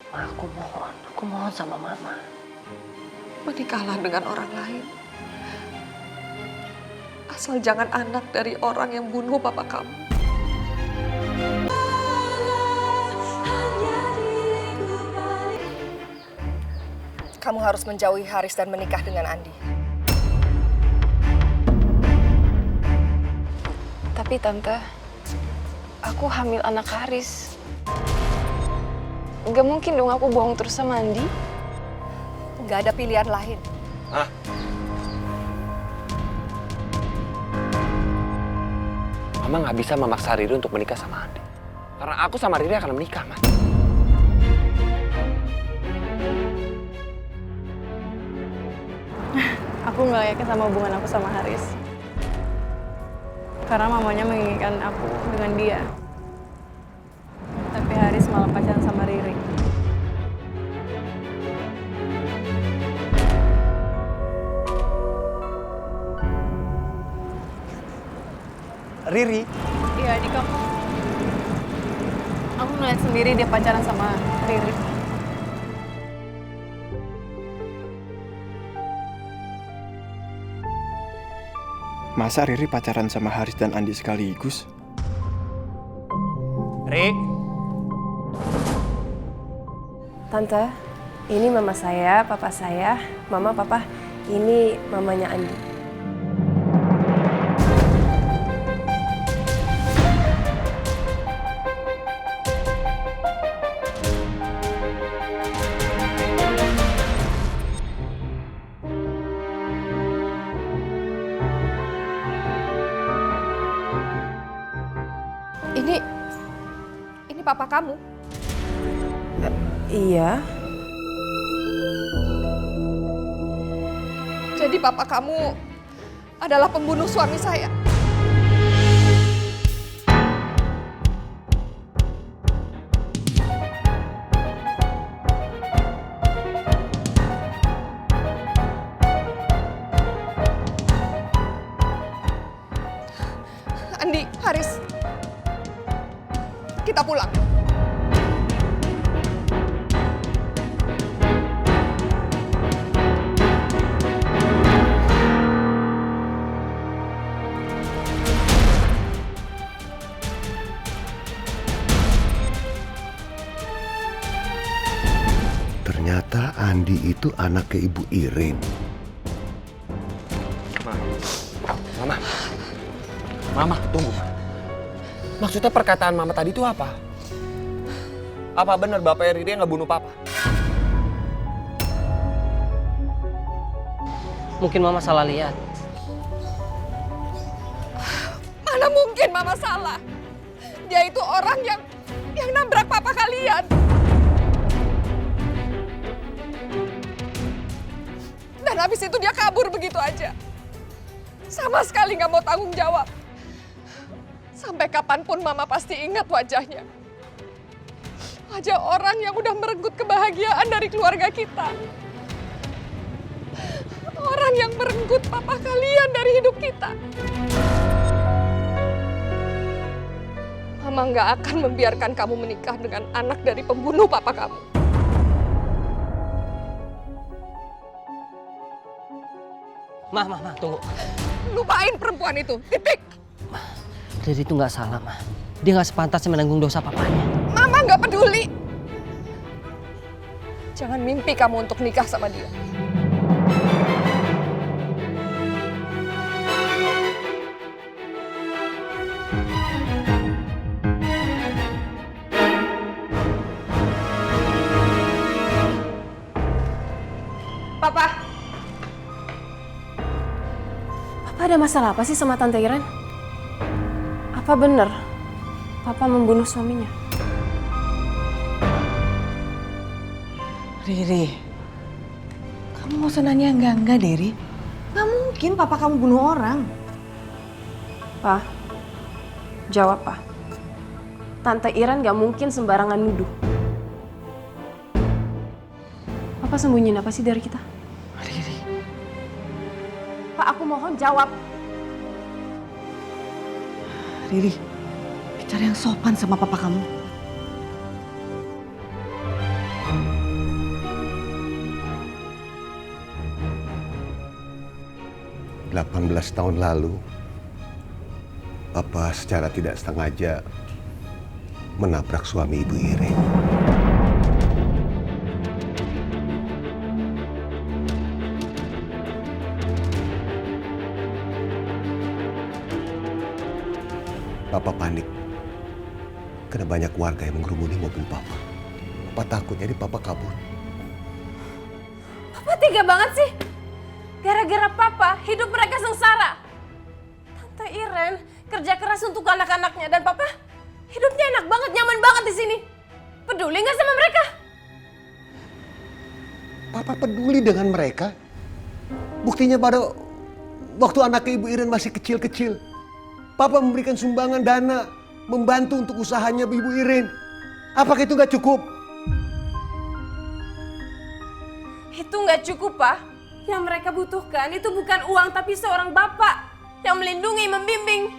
Aku mohon sama Mama. Menikahlah dengan orang lain. Asal jangan anak dari orang yang bunuh papa kamu. Kamu harus menjauhi Haris dan menikah dengan Andi. Tapi Tante, aku hamil anak Haris. Gak mungkin dong aku bohong terus sama Andi. Gak ada pilihan lain. Hah? Mama nggak bisa memaksa Riri untuk menikah sama Andi. Karena aku sama Riri akan menikah, Man. Aku nggak yakin sama hubungan aku sama Haris. Karena mamanya menginginkan aku dengan dia. Tapi Haris malah pacaran sama Riri. Riri? Iya, adik kamu. Aku ngeliat sendiri dia pacaran sama Riri. Masa Riri pacaran sama Haris dan Andi sekaligus? Ri? Tante, ini mama saya, papa saya, mama, papa, ini mamanya Andi. Ini papa kamu. Iya. Jadi papa kamu adalah pembunuh suami saya. Andi, Haris, kita pulang. Ternyata Andi itu anaknya Ibu Irin. Mama, tunggu. Maksudnya perkataan Mama tadi itu apa? Apa benar Bapak Riri yang ngebunuh Papa? Mungkin Mama salah lihat. Mana mungkin Mama salah? Dia itu orang yang nabrak papa kalian. Dan habis itu dia kabur begitu aja. Sama sekali nggak mau tanggung jawab. Sampai kapanpun Mama pasti ingat wajahnya. Wajah orang yang udah merenggut kebahagiaan dari keluarga kita. Orang yang merenggut papa kalian dari hidup kita. Mama nggak akan membiarkan kamu menikah dengan anak dari pembunuh papa kamu. Mah, tunggu. Lupain perempuan itu, titik. Riri itu nggak salah, Mah. Dia nggak sepantasnya menanggung dosa papanya. Mama nggak peduli. Jangan mimpi kamu untuk nikah sama dia. Papa. Papa ada masalah apa sih sama Tante Iren? Apa bener Papa membunuh suaminya? Riri, kamu mau nanya enggak deh, Ri. Nggak mungkin papa kamu bunuh orang. Pa, jawab Pa. Tante Iren gak mungkin sembarangan nuduh. Papa sembunyiin apa sih dari kita? Riri. Pak, aku mohon jawab. Riri, bicara yang sopan sama papa kamu. 18 tahun lalu, Papa secara tidak sengaja menabrak suami Ibu Irin. Papa panik karena banyak warga yang mengerumuni mobil Papa. Papa takut, jadi Papa kabur. Papa tega banget sih. Gara-gara Papa, hidup mereka sengsara. Tante Iren kerja keras untuk anak-anaknya dan Papa hidupnya enak banget, nyaman banget di sini. Peduli nggak sama mereka? Papa peduli dengan mereka. Buktinya pada waktu anaknya Ibu Iren masih kecil-kecil, Papa memberikan sumbangan dana, membantu untuk usahanya Ibu Iren. Apakah itu nggak cukup? Itu nggak cukup, Pak. Yang mereka butuhkan itu bukan uang, tapi seorang bapak yang melindungi, membimbing.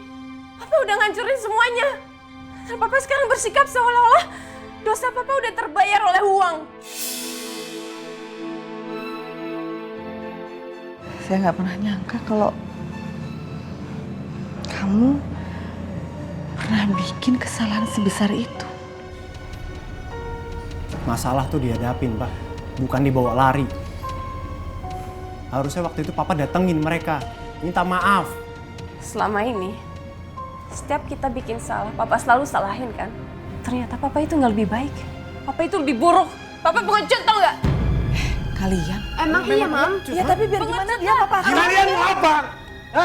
Papa udah ngancurin semuanya. Dan Papa sekarang bersikap seolah-olah dosa Papa udah terbayar oleh uang. Saya nggak pernah nyangka kalau kamu pernah bikin kesalahan sebesar itu. Masalah tuh dihadapin, Pak. Bukan dibawa lari. Harusnya waktu itu Papa datengin mereka. Minta maaf. Selama ini, setiap kita bikin salah, Papa selalu salahin kan? Ternyata Papa itu nggak lebih baik. Papa itu lebih buruk. Papa pengecut, tau nggak? Kalian? Emang iya, Mam? Ya tapi biar gimana dia Papa. Kalian mau apa?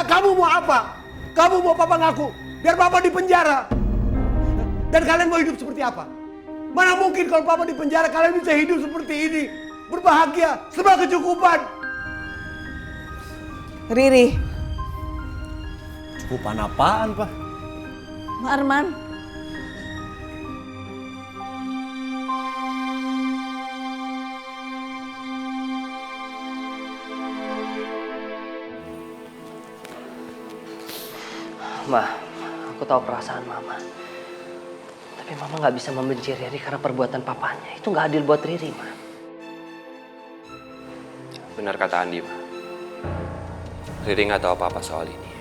Kamu mau apa? Kamu mau Papa ngaku biar Papa di penjara? Dan kalian mau hidup seperti apa? Mana mungkin kalau Papa di penjara kalian bisa hidup seperti ini, berbahagia, serba kecukupan. Riri, Cukupan apaan, Pak? Mak Arman. Ma, aku tahu perasaan Mama. Tapi Mama nggak bisa membenci Riri karena perbuatan papanya. Itu nggak adil buat Riri, Ma. Benar kata Andi, Ma. Riri nggak tahu apa-apa soal ini.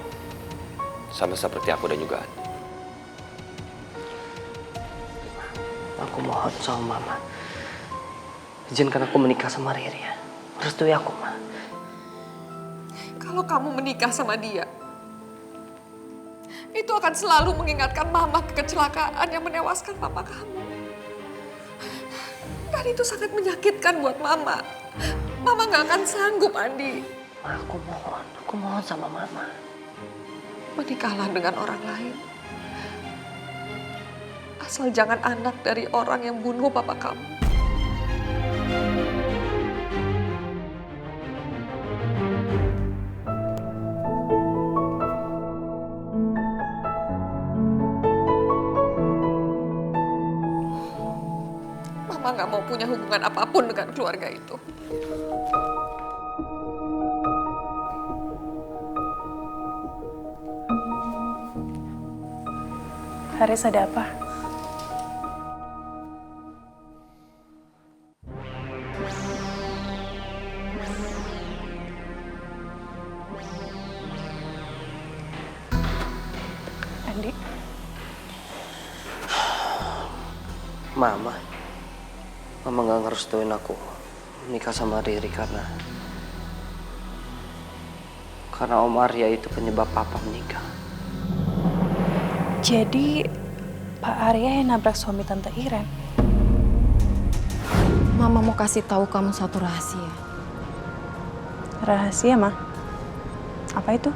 Sama seperti aku dan juga Andi. Aku mohon sama Mama. Izinkan aku menikah sama Riri ya. Restui aku, Ma. Kalau kamu menikah sama dia, itu akan selalu mengingatkan Mama ke kecelakaan yang menewaskan papa kamu. Dan itu sangat menyakitkan buat Mama. Mama gak akan sanggup, Andi. Ma, aku mohon sama Mama. Menikahlah dengan orang lain. Asal jangan anak dari orang yang bunuh papa kamu. Mama gak mau punya hubungan apapun dengan keluarga itu. Haris, ada apa? Andi? Mama gak ngerestuin aku menikah sama Riri karena Om Arya itu penyebab Papa meninggal. Jadi, Pak Arya yang nabrak suami Tante Iren? Mama mau kasih tahu kamu satu rahasia. Rahasia, Ma? Apa itu?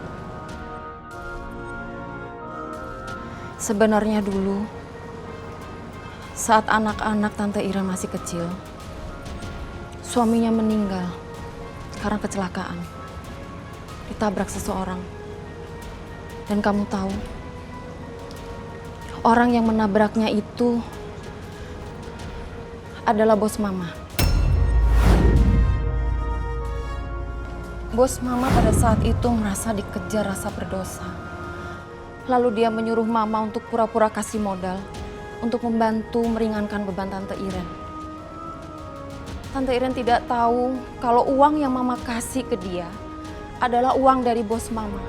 Sebenarnya dulu, saat anak-anak Tante Iren masih kecil, suaminya meninggal karena kecelakaan. Ditabrak seseorang. Dan kamu tahu, orang yang menabraknya itu adalah bos Mama. Bos Mama pada saat itu merasa dikejar rasa berdosa. Lalu dia menyuruh Mama untuk pura-pura kasih modal untuk membantu meringankan beban Tante Iren. Tante Iren tidak tahu kalau uang yang Mama kasih ke dia adalah uang dari bos Mama.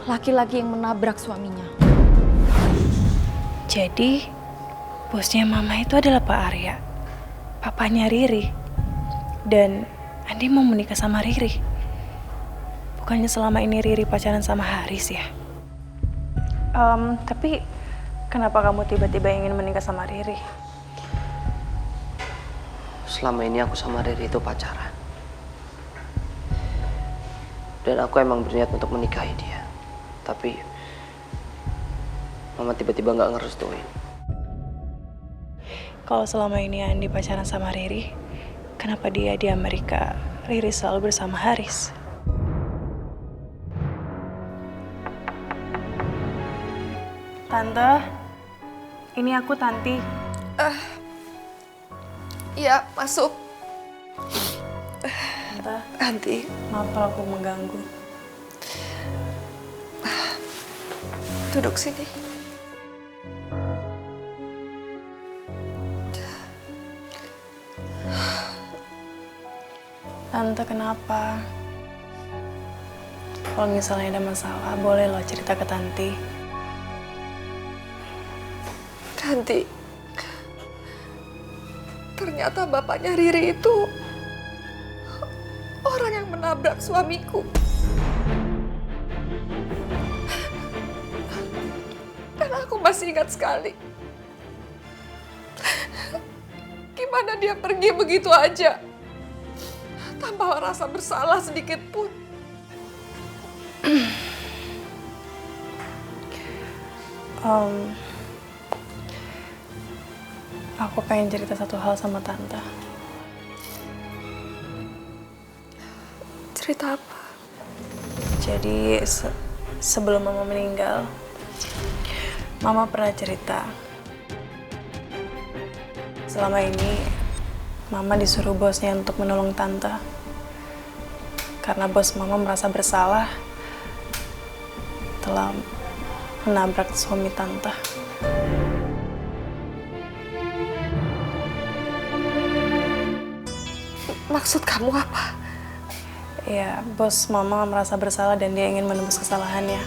Laki-laki yang menabrak suaminya. Jadi, bosnya Mama itu adalah Pak Arya, papanya Riri. Dan Andi mau menikah sama Riri. Bukannya selama ini Riri pacaran sama Haris ya? Tapi kenapa kamu tiba-tiba ingin menikah sama Riri? Selama ini aku sama Riri itu pacaran. Dan aku emang berniat untuk menikahi dia. Tapi Mama tiba-tiba nggak ngerestuin. Kalau selama ini Andi pacaran sama Riri, kenapa dia di Amerika, Riri selalu bersama Haris? Tante, ini aku Tanti. Iya, masuk. Tante, Tanti. maaf kalau aku mengganggu. Duduk sini. Tante, kenapa? Kalau misalnya ada masalah, boleh loh cerita ke Tanti. Tanti, ternyata bapaknya Riri itu orang yang menabrak suamiku. Dan aku masih ingat sekali. Gimana dia pergi begitu aja. Tanpa rasa bersalah sedikit pun. Aku pengen cerita satu hal sama Tante. Cerita apa? Jadi sebelum Mama meninggal, Mama pernah cerita. Selama ini Mama disuruh bosnya untuk menolong Tante. Karena bos Mama merasa bersalah telah menabrak suami Tante. Maksud kamu apa? Ya, bos Mama merasa bersalah dan dia ingin menebus kesalahannya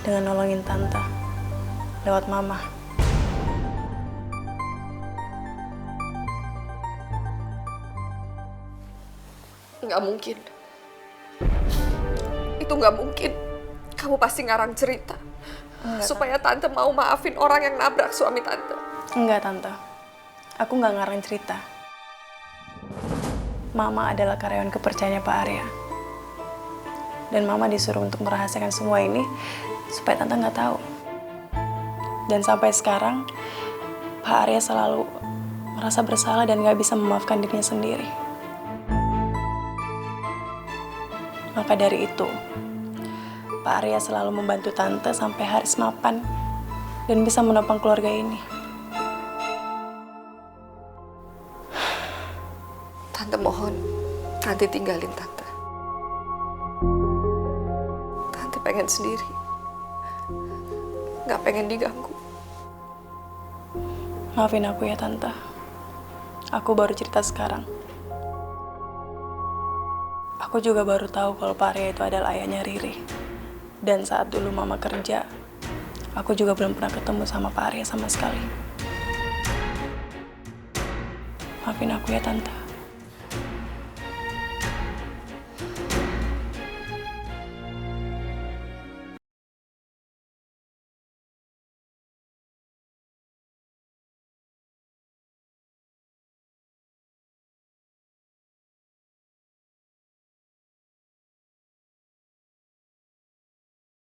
dengan nolongin Tante lewat Mama. Nggak mungkin. Itu nggak mungkin. Kamu pasti ngarang cerita. Supaya Tante mau maafin orang yang nabrak suami Tante. Enggak, Tante. Aku nggak ngarang cerita. Mama adalah karyawan kepercayaannya Pak Arya. Dan Mama disuruh untuk merahasiakan semua ini supaya Tante nggak tahu. Dan sampai sekarang, Pak Arya selalu merasa bersalah dan nggak bisa memaafkan dirinya sendiri. Maka dari itu, Pak Arya selalu membantu Tante sampai Haris mapan dan bisa menopang keluarga ini. Tante mohon, Tante tinggalin Tante. Tante pengen sendiri. Nggak pengen diganggu. Maafin aku ya, Tante. Aku baru cerita sekarang. Aku juga baru tahu kalau Pak Arya itu adalah ayahnya Riri. Dan saat dulu Mama kerja, aku juga belum pernah ketemu sama Pak Arya sama sekali. Maafin aku ya, Tante.